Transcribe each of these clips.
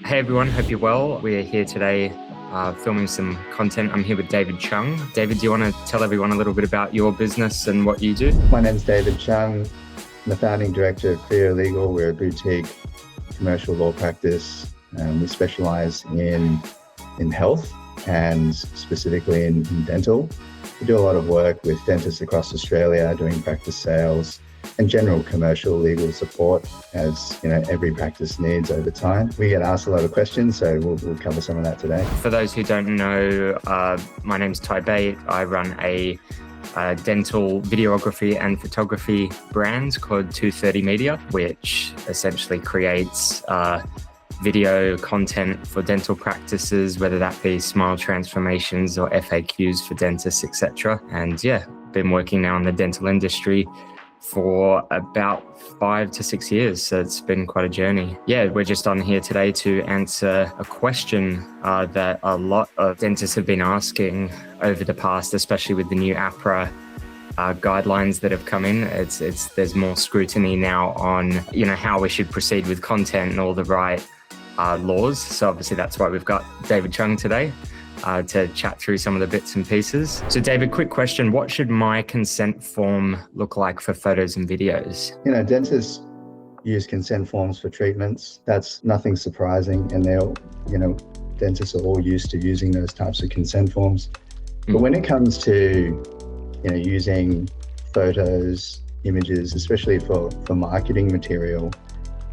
Hey everyone, hope you're well. We're here today filming some content. I'm here with David Chung. David, do you want to tell everyone a little bit about your business and what you do? My name's David Chung. I'm the founding director of Creo Legal. We're a boutique commercial law practice. We specialize in health and specifically in dental. We do a lot of work with dentists across Australia doing practice sales and general commercial legal support, as every practice needs over time. We get asked a lot of questions, so we'll cover some of that today. For those who don't know, my name's Ty Bate. I run a dental videography and photography brand called 230 Media, which essentially creates video content for dental practices, whether that be smile transformations or FAQs for dentists, etc. And been working now in the dental industry for about 5 to 6 years. So it's been quite a journey. We're just on here today to answer a question that a lot of dentists have been asking over the past, especially with the new AHPRA guidelines that have come in. There's more scrutiny now on, how we should proceed with content and all the right laws. So obviously that's why we've got David Chung today to chat through some of the bits and pieces. So David, quick question. What should my consent form look like for photos and videos? Dentists use consent forms for treatments. That's nothing surprising. And dentists are all used to using those types of consent forms. But when it comes to, using photos, images, especially for marketing material,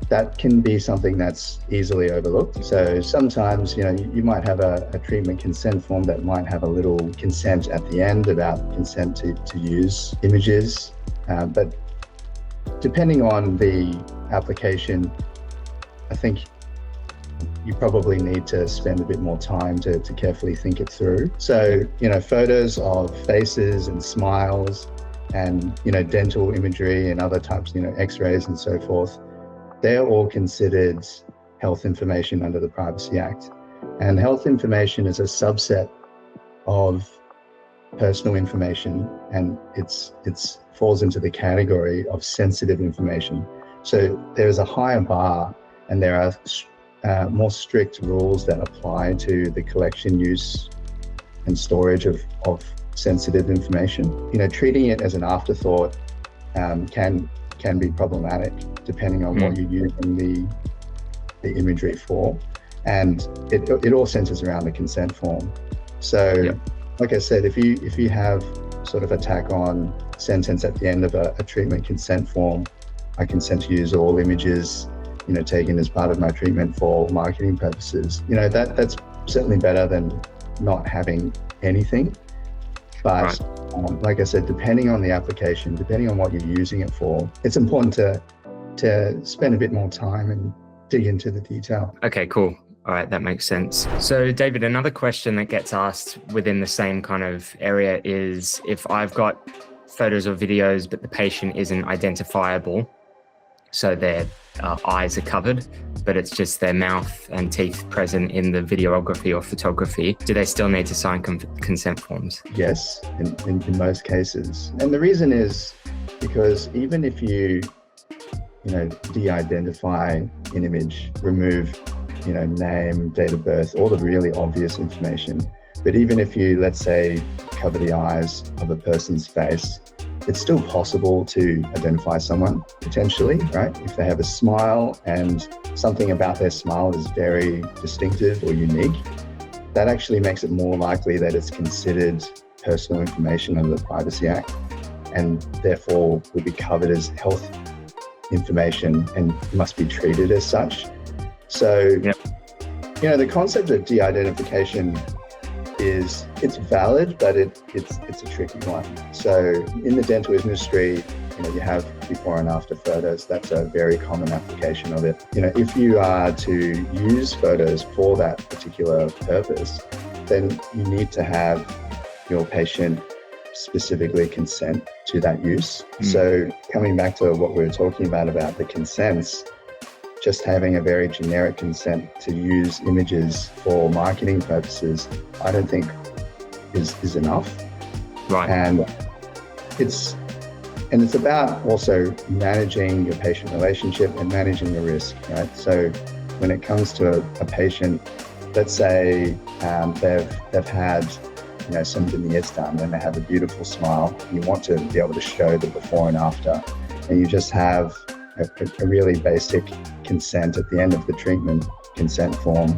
that can be something that's easily overlooked. So sometimes, you might have a treatment consent form that might have a little consent at the end about consent to use images. But depending on the application, I think you probably need to spend a bit more time to carefully think it through. So, photos of faces and smiles and, dental imagery and other types, x-rays and so forth, they're all considered health information under the Privacy Act. And health information is a subset of personal information, and it falls into the category of sensitive information. So there's a higher bar, and there are more strict rules that apply to the collection, use, and storage of sensitive information. Treating it as an afterthought can be problematic depending on what you're using the imagery for. And it all centers around the consent form. So like I said, if you have sort of a tack on sentence at the end of a treatment consent form, I consent to use all images, taken as part of my treatment for marketing purposes, that's certainly better than not having anything. But like I said, depending on the application, depending on what you're using it for, it's important to spend a bit more time and dig into the detail. Okay, cool. All right, that makes sense. So David, another question that gets asked within the same kind of area is if I've got photos or videos, but the patient isn't identifiable, so their eyes are covered, but it's just their mouth and teeth present in the videography or photography, do they still need to sign consent forms? Yes, in most cases. And the reason is because even if you de-identify an image, remove, name, date of birth, all the really obvious information, but even if you, let's say, cover the eyes of a person's face, it's still possible to identify someone, potentially, right? If they have a smile and something about their smile is very distinctive or unique, that actually makes it more likely that it's considered personal information under the Privacy Act, and therefore will be covered as health information and must be treated as such. So, the concept of de-identification it's valid, but it's a tricky one. So in the dental industry, you have before and after photos. That's a very common application of it. If you are to use photos for that particular purpose, then you need to have your patient specifically consent to that use. So coming back to what we were talking about the consents, just having a very generic consent to use images for marketing purposes, I don't think is enough. Right. And it's about also managing your patient relationship and managing the risk, right? So when it comes to a patient, let's say they've had some veneers done and they have a beautiful smile. You want to be able to show the before and after, and you just have a really basic consent at the end of the treatment, consent form.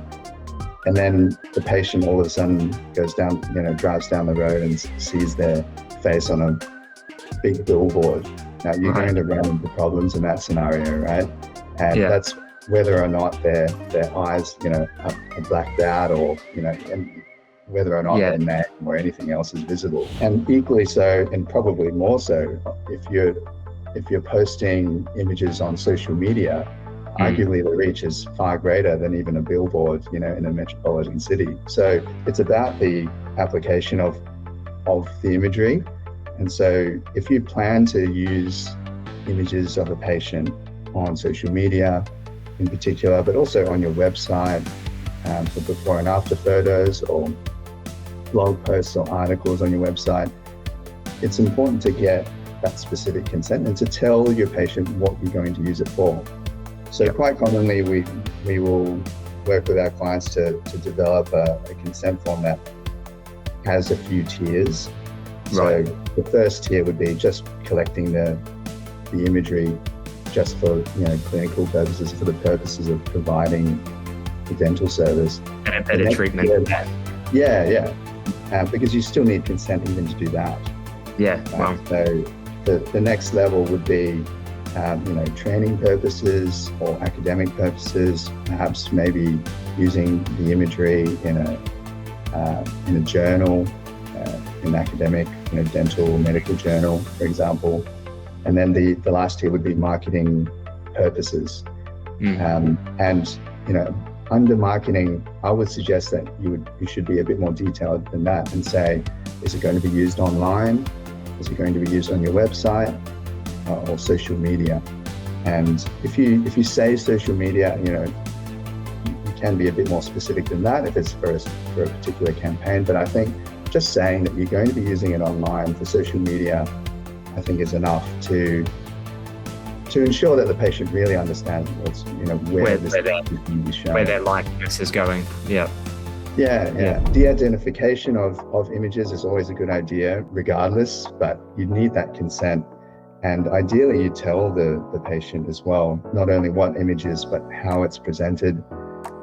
And then the patient all of a sudden goes down, drives down the road and sees their face on a big billboard. Now you're going to run into problems in that scenario, right? And that's whether or not their eyes, are blacked out, or and whether or not their name or anything else is visible. And equally so, and probably more so, if you're posting images on social media, arguably the reach is far greater than even a billboard, in a metropolitan city. So it's about the application of the imagery. And so if you plan to use images of a patient on social media in particular, but also on your website for before and after photos, or blog posts or articles on your website, it's important to get that specific consent and to tell your patient what you're going to use it for. So quite commonly, we will work with our clients to develop a consent form that has a few tiers. So the first tier would be just collecting the imagery just for clinical purposes, for the purposes of providing the dental service. And a better treatment. Because you still need consent even to do that. So the next level would be training purposes or academic purposes, perhaps maybe using the imagery in a journal, in an academic, dental or medical journal, for example. And then the last tier would be marketing purposes. Under marketing, I would suggest that you should be a bit more detailed than that and say, is it going to be used online? Is it going to be used on your website? Or social media? And if you say social media, you can be a bit more specific than that if it's for a particular campaign. But I think just saying that you're going to be using it online for social media, I think is enough to ensure that the patient really understands where this is going to be shown, where their likeness is going. Yeah. De-identification of images is always a good idea regardless, but you need that consent. And ideally, you tell the patient as well, not only what images, but how it's presented.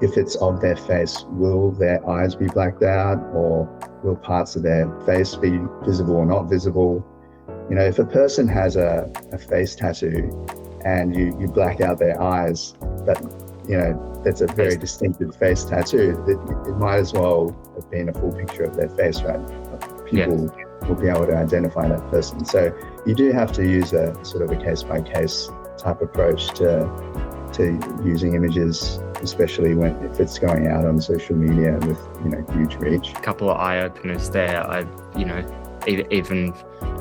If it's of their face, will their eyes be blacked out, or will parts of their face be visible or not visible? If a person has a face tattoo and you black out their eyes, that's a very distinctive face tattoo. It might as well have been a full picture of their face, right? People will be able to identify that person. So you do have to use a sort of a case-by-case type approach to using images, especially if it's going out on social media with huge reach. A couple of eye-openers there. Even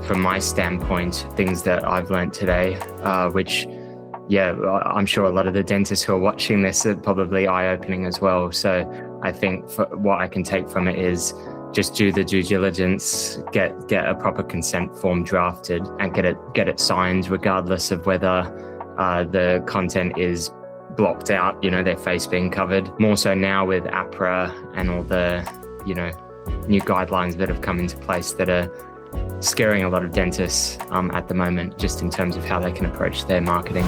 from my standpoint, things that I've learned today, which I'm sure a lot of the dentists who are watching this are probably eye-opening as well. So I think what I can take from it is just do the due diligence, get a proper consent form drafted and get it signed, regardless of whether the content is blocked out, their face being covered. More so now with AHPRA and all the, new guidelines that have come into place that are scaring a lot of dentists at the moment, just in terms of how they can approach their marketing.